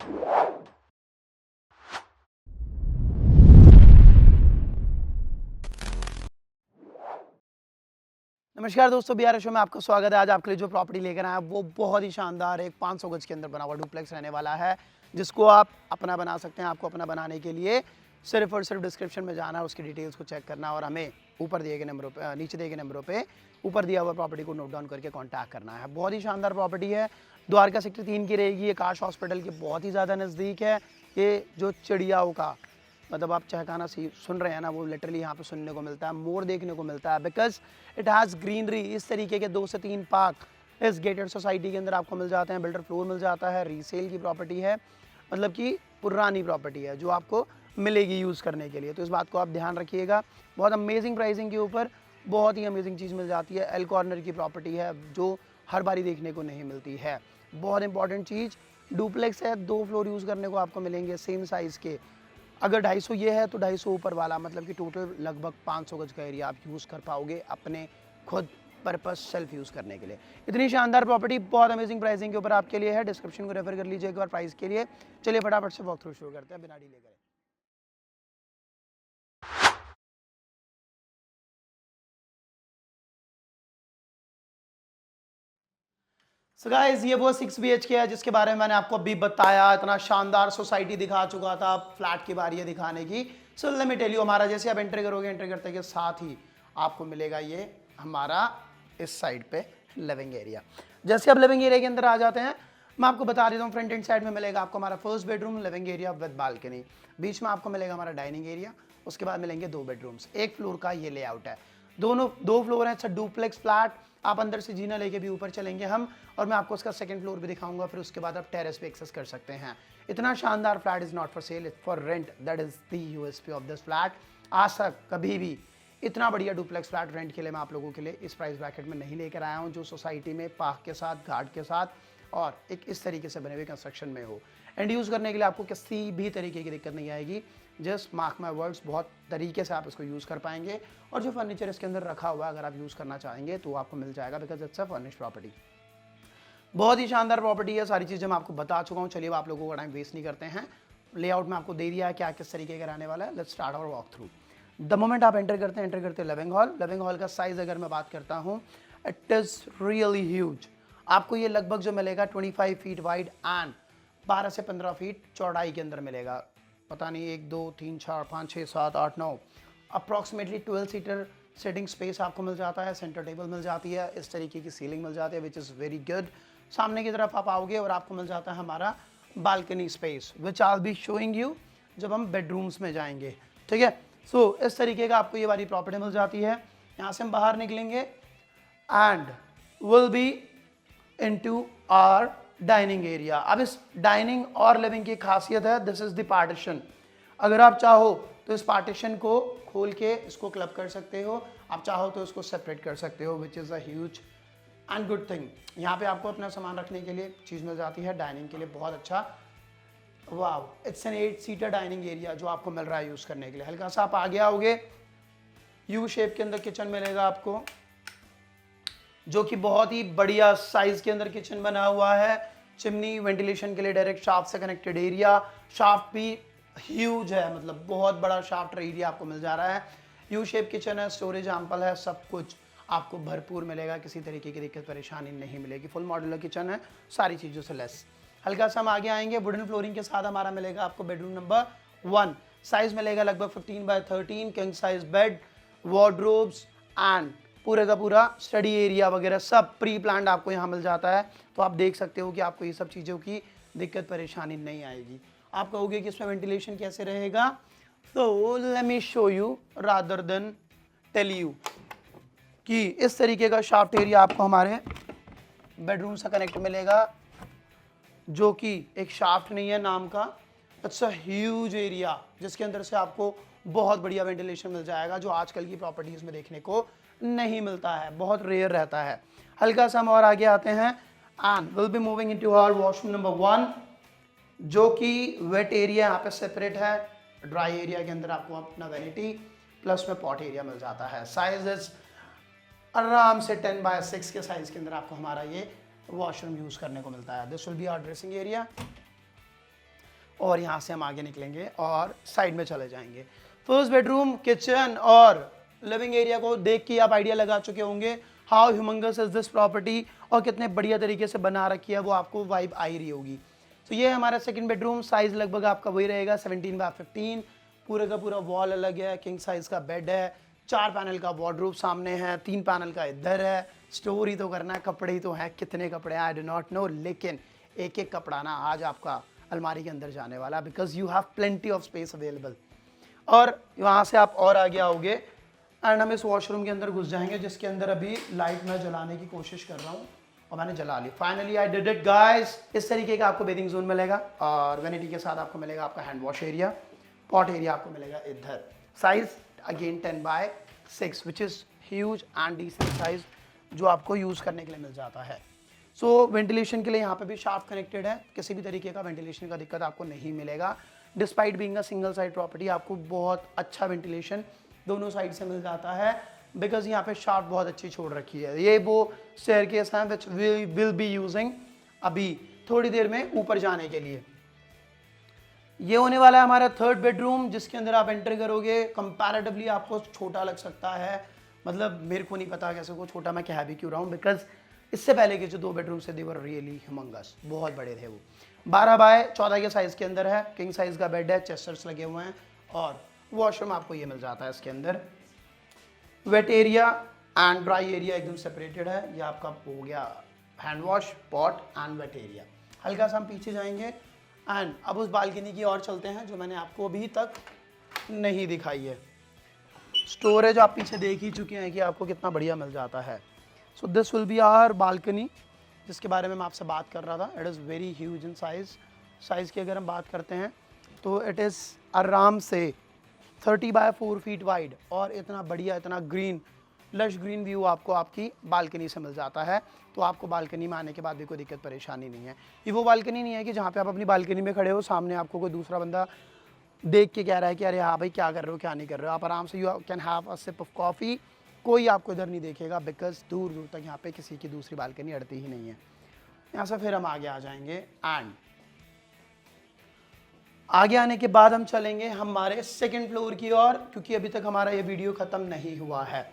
नमस्कार दोस्तों, BR show में आपका स्वागत है। आज आपके लिए जो प्रॉपर्टी लेकर आए हैं वो बहुत ही शानदार एक 500 गज के अंदर बना हुआ डुप्लेक्स रहने वाला है, जिसको आप अपना बना सकते हैं। आपको अपना बनाने के लिए सिर्फ और सिर्फ डिस्क्रिप्शन में जाना है, उसकी डिटेल्स को चेक करना और हमें ऊपर दिए गए नंबरों पे, नीचे दिए गए नंबरों पे ऊपर दिया हुआ प्रॉपर्टी को नोट डाउन करके कॉन्टैक्ट करना है। बहुत ही शानदार प्रॉपर्टी है, द्वारका सेक्टर 3 की रहेगी। ये काश हॉस्पिटल के बहुत ही ज़्यादा नज़दीक है। ये जो चिड़ियाओं का मतलब आप चहकाना सुन रहे हैं ना, वो लिटरली यहाँ पे सुनने को मिलता है, मोर देखने को मिलता है, बिकॉज इट हैज़ ग्रीनरी। इस तरीके के 2 से 3 पार्क इस गेटेड सोसाइटी के अंदर आपको मिल जाते हैं। बिल्डर फ्लोर मिल जाता है, रीसेल की प्रॉपर्टी है, मतलब कि पुरानी प्रॉपर्टी है जो आपको मिलेगी यूज़ करने के लिए। तो इस बात को आप ध्यान रखिएगा। बहुत अमेजिंग प्राइसिंग के ऊपर बहुत ही अमेजिंग चीज़ मिल जाती है। एल कॉर्नर की प्रॉपर्टी है जो हर बारी देखने को नहीं मिलती है। बहुत इंपॉर्टेंट चीज़, डुप्लेक्स है, 2 फ्लोर यूज़ करने को आपको मिलेंगे सेम साइज़ के। अगर 250 ये है तो 250 ऊपर वाला, मतलब कि टोटल लगभग 500 गज का एरिया आप यूज़ कर पाओगे अपने खुद पर्पस सेल्फ यूज़ करने के लिए। इतनी शानदार प्रॉपर्टी बहुत अमेजिंग प्राइसिंग के ऊपर आपके लिए है। डिस्क्रिप्शन को रेफर कर लीजिए एक बार प्राइस के लिए। चलिए फटाफट से वॉक थ्रू शुरू करते हैं बिना डिले करे। सो गाइस, ये वो 6 BHK है जिसके बारे में मैंने आपको अभी बताया। इतना शानदार सोसाइटी दिखा चुका था, फ्लैट की बारी है दिखाने की। So let me tell you, हमारा जैसे आप एंट्री करोगे, एंट्री करते के साथ ही आपको मिलेगा ये हमारा इस साइड पे लिविंग एरिया। जैसे आप लिविंग एरिया के अंदर आ जाते हैं, मैं आपको बता देता हूँ, फ्रंट एंड साइड में मिलेगा आपको हमारा first bedroom, living area with balcony. बीच में आपको मिलेगा हमारा डाइनिंग एरिया, उसके बाद मिलेंगे 2 बेडरूम्स। एक फ्लोर का ये लेआउट है, दोनों 2 फ्लोर है। अच्छा, डुप्लेक्स फ्लैट, आप अंदर से जीना लेके भी ऊपर चलेंगे हम, और मैं आपको उसका सेकंड फ्लोर भी दिखाऊंगा। फिर उसके बाद आप टेरेस पे एक्सेस कर सकते हैं। इतना शानदार flat is not for sale, it's for rent. That is the USP of this flat. आज तक कभी भी इतना बढ़िया डुप्लेक्स फ्लैट रेंट के लिए मैं आप लोगों के लिए इस प्राइस ब्रैकेट में नहीं लेकर आया हूँ, जो सोसाइटी में पार्क के साथ, घाट के साथ और एक इस तरीके से बने हुए कंस्ट्रक्शन में हो। एंड यूज़ करने के लिए आपको किसी भी तरीके की दिक्कत नहीं आएगी। जस्ट मार्क माई वर्ड्स, बहुत तरीके से आप इसको यूज़ कर पाएंगे। और जो फर्नीचर इसके अंदर रखा हुआ है, अगर आप यूज़ करना चाहेंगे तो आपको मिल जाएगा, because it's a furnished property. बहुत ही शानदार प्रॉपर्टी है, सारी चीज़ें मैं आपको बता चुका हूँ। चलिए, आप लोगों का टाइम वेस्ट नहीं करते हैं। लेआउट में आपको दे दिया है क्या किस तरीके का रहने वाला है। Let's start our walk through. The moment आप एंटर करते हैं लिविंग हॉल। लिविंग हॉल का साइज़ अगर मैं बात करता हूँ, इट इज़ रियली ह्यूज। आपको ये लगभग जो मिलेगा 25 फीट वाइड एंड 12 से 15 फीट चौड़ाई के अंदर मिलेगा। पता नहीं 1 2 3 4 5 6 7 8 9 अप्रॉक्सीमेटली 12 सीटर सेटिंग स्पेस आपको मिल जाता है। सेंटर टेबल मिल जाती है, इस तरीके की सीलिंग मिल जाती है, विच इज़ वेरी गुड। सामने की तरफ आप आओगे और आपको मिल जाता है हमारा balcony space, which I will be showing you जब हम बेडरूम्स में जाएंगे। ठीक है, सो इस तरीके का आपको ये वाली प्रॉपर्टी मिल जाती है। यहाँ से हम बाहर निकलेंगे and will be into our dining area. अब इस डाइनिंग और लिविंग की खासियत है, दिस इज द पार्टीशन। अगर आप चाहो तो इस पार्टीशन को खोल के इसको क्लब कर सकते हो, आप चाहो तो इसको सेपरेट कर सकते हो, which is a huge and good thing. यहाँ पे आपको अपना सामान रखने के लिए चीज़ मिल जाती है, डाइनिंग के लिए बहुत अच्छा। Wow, it's an 8 seater dining area जो आपको मिल रहा है यूज़ करने के लिए। हल्का सा आप आगे आओगे, यू शेप के अंदर किचन मिलेगा आपको, जो कि बहुत ही बढ़िया साइज के अंदर किचन बना हुआ है। चिमनी वेंटिलेशन के लिए डायरेक्ट शाफ्ट से कनेक्टेड एरिया, शाफ्ट भी ह्यूज है, मतलब बहुत बड़ा शाफ्ट एरिया आपको मिल जा रहा है। यू शेप किचन है, स्टोरेज एम्पल है, सब कुछ आपको भरपूर मिलेगा, किसी तरीके की दिक्कत परेशानी नहीं मिलेगी। फुल मॉड्यूलर किचन है, सारी चीज़ों से लेस। हल्का सा हम आगे आएंगे, वुडन फ्लोरिंग के साथ हमारा मिलेगा आपको बेडरूम नंबर 1। साइज मिलेगा लगभग 15 by 13, king size bed, wardrobes and पूरे का पूरा स्टडी एरिया वगैरह सब प्री प्लान्ड आपको यहाँ मिल जाता है। तो आप देख सकते हो कि आपको ये सब चीज़ों की दिक्कत परेशानी नहीं आएगी। आप कहोगे कि इसमें वेंटिलेशन कैसे रहेगा, तो let me show you rather than tell you कि इस तरीके का शाफ्ट एरिया आपको हमारे बेडरूम से कनेक्ट मिलेगा, जो कि एक शाफ्ट नहीं है नाम का, इट्स अ ह्यूज एरिया जिसके अंदर से आपको बहुत बढ़िया वेंटिलेशन मिल जाएगा, जो आजकल की प्रॉपर्टीज़ में देखने को नहीं मिलता है, बहुत रेयर रहता है। हल्का सा हम और आगे आते हैं and will be moving into our washroom number 1, जो कि वेट एरिया यहाँ पे सेपरेट है। ड्राई एरिया के अंदर आपको अपना वैनिटी प्लस में पॉट एरिया मिल जाता है। साइज इज आराम से 10 बाय 6 के साइज के अंदर आपको हमारा ये वॉशरूम यूज़ करने को मिलता है। This will be our dressing area. और यहाँ से हम आगे निकलेंगे और साइड में चले जाएंगे। फर्स्ट बेडरूम, किचन और लिविंग एरिया को देख के आप आइडिया लगा चुके होंगे how humongous is this property, और कितने बढ़िया तरीके से बना रखी है, वो आपको वाइब आ ही रही होगी। तो ये हमारा सेकंड बेडरूम, साइज लगभग आपका वही रहेगा 17x15, पूरे का पूरा वॉल अलग है, किंग साइज का बेड है, 4 पैनल का वार्डरोब सामने है, 3 पैनल का इधर है। स्टोर ही तो करना है, कपड़े ही तो हैं, कितने कपड़े हैं आई डू नॉट नो, लेकिन एक एक कपड़ा ना आज आपका अलमारी के अंदर जाने वाला, because you have plenty of space available. और वहाँ से आप और आगे आओगे एंड हम इस वॉशरूम के अंदर घुस जाएंगे, जिसके अंदर अभी लाइट मैं जलाने की कोशिश कर रहा हूँ और मैंने जला ली। Finally I did it guys. इस तरीके का आपको बेदिंग जोन मिलेगा और वेनिटी के साथ आपको मिलेगा आपका hand wash area, pot area आपको मिलेगा इधर। Size again 10x6 which is huge and decent size जो आपको यूज़ करने के लिए मिल जाता है। सो वेंटिलेशन के लिए यहाँ पे भी शाफ्ट कनेक्टेड है, किसी भी तरीके का वेंटिलेशन का दिक्कत आपको नहीं मिलेगा। Despite being a single side property आपको बहुत अच्छा वेंटिलेशन दोनों साइड से मिल जाता है, बिकॉज यहाँ पे शाफ्ट बहुत अच्छी छोड़ रखी है। ये वो स्टेयरकेस है which we will be using अभी थोड़ी देर में ऊपर जाने के लिए। ये होने वाला है हमारा थर्ड बेडरूम, जिसके अंदर आप एंटर करोगे कंपैरेटिवली आपको छोटा लग सकता है, मतलब मेरे को नहीं पता कैसे को छोटा मैं कह भी क्यों रहा हूँ, बिकॉज इससे पहले के जो 2 बेडरूम से दे वर रियली ह्यूमंगस, बहुत बड़े थे वो। 12x14 के साइज के अंदर है, किंग साइज का बेड है, चेस्टर्स लगे हुए हैं और वॉशरूम आपको ये मिल जाता है इसके अंदर। Wait area and dry area एकदम सेपरेटेड है। ये आपका हो गया hand wash, pot and wait area. हल्का सा हम पीछे जाएंगे एंड अब उस बालकनी की ओर चलते हैं जो मैंने आपको अभी तक नहीं दिखाई है। स्टोरेज आप पीछे देख ही चुके हैं कि आपको कितना बढ़िया मिल जाता है। So this will be our balcony, जिसके बारे में मैं आपसे बात कर रहा था। It is very huge in size की अगर हम बात करते हैं तो इट इज़ आराम से 30x4 फीट वाइड और इतना बढ़िया, इतना ग्रीन, लश ग्रीन व्यू आपको आपकी बालकनी से मिल जाता है। तो आपको बालकनी में आने के बाद भी कोई दिक्कत परेशानी नहीं है। ये वो बालकनी नहीं है कि जहाँ पे आप अपनी बालकनी में खड़े हो, सामने आपको कोई दूसरा बंदा देख के कह रहा है कि अरे हाँ भाई क्या कर रहे हो, क्या नहीं कर रहे हो। आप आराम से you can have a sip of coffee, कोई आपको इधर नहीं देखेगा, बिकॉज दूर दूर तक यहाँ पे किसी की दूसरी बालकनी अड़ती ही नहीं है। यहाँ से फिर हम आगे आ जाएंगे एंड आगे आने के बाद हम चलेंगे हमारे सेकंड फ्लोर की ओर, क्योंकि अभी तक हमारा ये वीडियो ख़त्म नहीं हुआ है।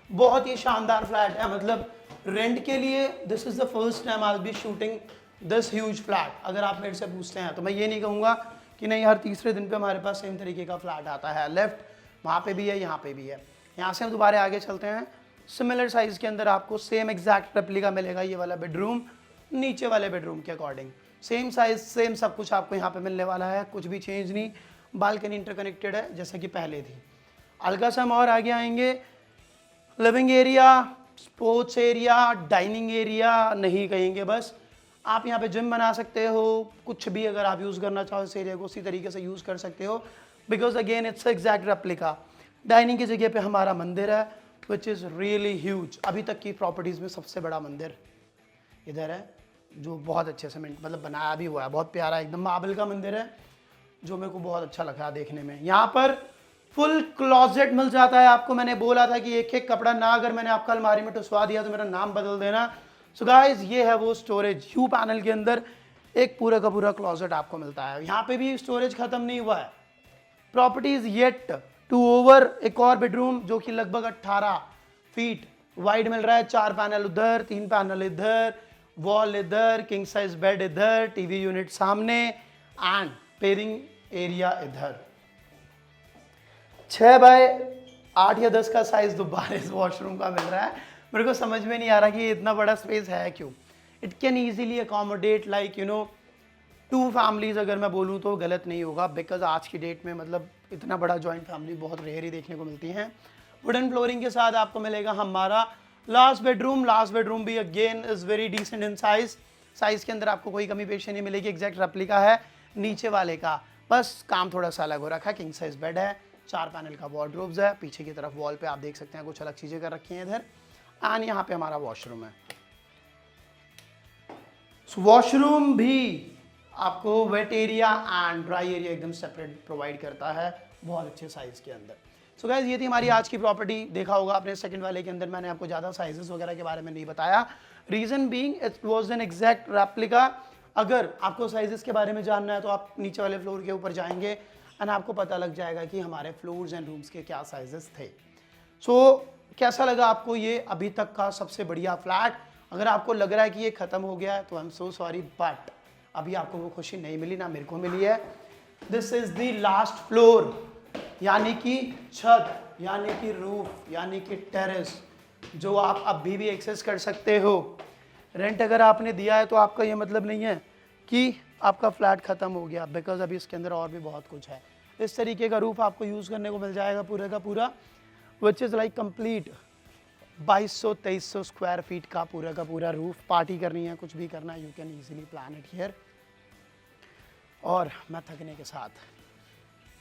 बहुत ही शानदार फ्लैट है, मतलब रेंट के लिए this is the first time I will be shooting this huge flat. अगर आप मेरे से पूछते हैं तो मैं ये नहीं कहूँगा कि नहीं हर तीसरे दिन पे हमारे पास सेम तरीके का फ्लैट आता है। लेफ्ट वहाँ पे भी है, यहाँ पे भी है। यहाँ से हम दोबारा आगे चलते हैं। सिमिलर साइज़ के अंदर आपको सेम एग्जैक्ट रेप्लिका मिलेगा। ये वाला बेडरूम नीचे वाले बेडरूम के अकॉर्डिंग सेम साइज, सेम सब कुछ आपको यहाँ पे मिलने वाला है, कुछ भी चेंज नहीं। बालकनी इंटरकनेक्टेड है जैसा कि पहले थी। हल्का सा हम और आगे आएंगे। Living area, sports area, dining area नहीं कहेंगे, बस आप यहाँ पे जिम बना सकते हो, कुछ भी अगर आप यूज़ करना चाहो इस एरिया को उसी तरीके से यूज़ कर सकते हो, because again it's exact replica. Dining की जगह पे हमारा मंदिर है विच इज़ रियली ह्यूज। अभी तक की प्रॉपर्टीज़ में सबसे बड़ा मंदिर इधर है, जो बहुत अच्छे से मतलब बनाया भी हुआ है, बहुत प्यारा एकदम मार्बल का मंदिर है, जो मेरे को बहुत अच्छा लगा देखने में। यहाँ पर फुल क्लॉजेट मिल जाता है आपको। मैंने बोला था कि एक एक कपड़ा ना अगर मैंने आपका अलमारी में टुसवा दिया तो मेरा नाम बदल देना। सो गाइज ये है वो स्टोरेज। यू पैनल के अंदर एक पूरा का पूरा क्लॉजेट आपको मिलता है। यहाँ पे भी स्टोरेज खत्म नहीं हुआ है। Property is yet to over. एक और बेडरूम जो कि लगभग 18 फीट वाइड मिल रहा है। 4 पैनल उधर, 3 पैनल इधर, वॉल इधर, किंग साइज बेड इधर, टीवी यूनिट सामने एंड पेयरिंग एरिया इधर। 6x8 या 10 का साइज दोबारा इस वॉशरूम का मिल रहा है। मेरे को समझ में नहीं आ रहा कि ये इतना बड़ा स्पेस है क्यों। It can easily accommodate like 2 families, अगर मैं बोलूँ तो गलत नहीं होगा, बिकॉज आज की डेट में मतलब इतना बड़ा जॉइंट फैमिली बहुत रेयर ही देखने को मिलती हैं। वुडन फ्लोरिंग के साथ आपको मिलेगा हमारा लास्ट बेडरूम। लास्ट बेडरूम भी again is very decent in size के अंदर आपको कोई कमी पेशी नहीं मिलेगी। एग्जैक्ट रेप्लिका है नीचे वाले का, बस काम थोड़ा सा अलग हो रखा है। किंग साइज बेड है, 4 पैनल का वार्डरोब्स है, पीछे की तरफ वॉल पे आप देख सकते हैं कुछ अलग चीज़ें कर रखी हैं इधर। एंड यहाँ पे हमारा वॉशरूम है। वॉशरूम भी आपको wait area and dry area एकदम सेपरेट प्रोवाइड करता है, बहुत अच्छे साइज के अंदर। सो गाइस ये थी हमारी आज की प्रॉपर्टी। देखा होगा आपने सेकंड वाले के अंदर मैंने आपको ज़्यादा साइजेस वगैरह के बारे में नहीं बताया। Reason being it was an exact replica अगर आपको साइजेस के बारे में जानना है तो आप नीचे वाले फ्लोर के ऊपर जाएंगे एंड आपको पता लग जाएगा कि हमारे फ्लोर्स एंड रूम्स के क्या साइजेस थे। कैसा लगा आपको ये अभी तक का सबसे बढ़िया फ्लैट? अगर आपको लग रहा है कि ये खत्म हो गया है तो I am so sorry, but अभी आपको वो खुशी नहीं मिली, ना मेरे को मिली है। This is the last floor, यानी कि छत, यानी कि रूफ, यानी कि टेरेस, जो आप अभी भी एक्सेस कर सकते हो। रेंट अगर आपने दिया है तो आपका ये मतलब नहीं है कि आपका फ्लैट खत्म हो गया, बिकॉज अभी इसके अंदर और भी बहुत कुछ है। इस तरीके का रूफ आपको यूज़ करने को मिल जाएगा पूरे का पूरा, which is like complete 2200-2300 square feet का पूरा रूफ। पार्टी करनी है, कुछ भी करना है, you can easily plan it here. और मैं थकने के साथ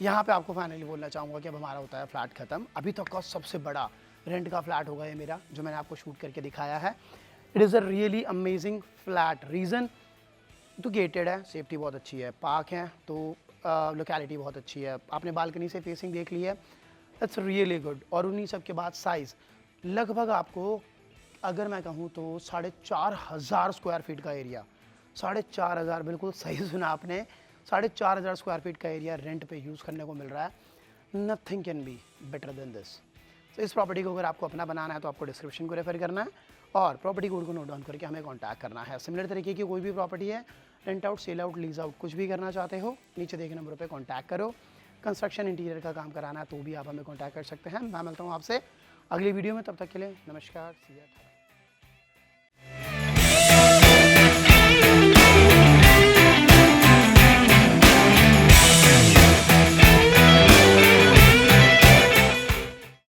यहाँ पे आपको फाइनली बोलना चाहूँगा कि अब हमारा होता है फ्लैट ख़त्म। अभी तक का सबसे बड़ा रेंट का फ्लैट होगा ये मेरा, जो मैंने आपको शूट करके दिखाया है। It is a really amazing flat. Reason तो गेटेड है, सेफ्टी बहुत अच्छी है, पार्क है, तो लोकेलिटी बहुत अच्छी है, आपने बालकनी से फेसिंग देख ली है, इट्स रियली गुड। और उन्हीं सब के बाद साइज़ लगभग आपको अगर मैं कहूँ तो 4500 स्क्वायर फीट का एरिया, 4500, बिल्कुल सही सुना आपने, 4500 स्क्वायर फीट का एरिया रेंट पे यूज़ करने को मिल रहा है। Nothing can be better than this. तो इस प्रॉपर्टी को अगर आपको अपना बनाना है तो आपको डिस्क्रिप्शन को रेफर करना है और प्रॉपर्टी कोड को नोट डाउन करके हमें कॉन्टैक्ट करना है। सिमिलर तरीके की कोई भी प्रॉपर्टी है, rent out, sell out, lease out, कुछ भी करना चाहते हो, नीचे देखे नंबर पर कॉन्टैक्ट करो। कंस्ट्रक्शन इंटीरियर का काम कराना है तो भी आप हमें कॉन्टैक्ट कर सकते हैं। मैं मिलता हूँ आपसे अगली वीडियो में, तब तक के लिए नमस्कार, सी यू।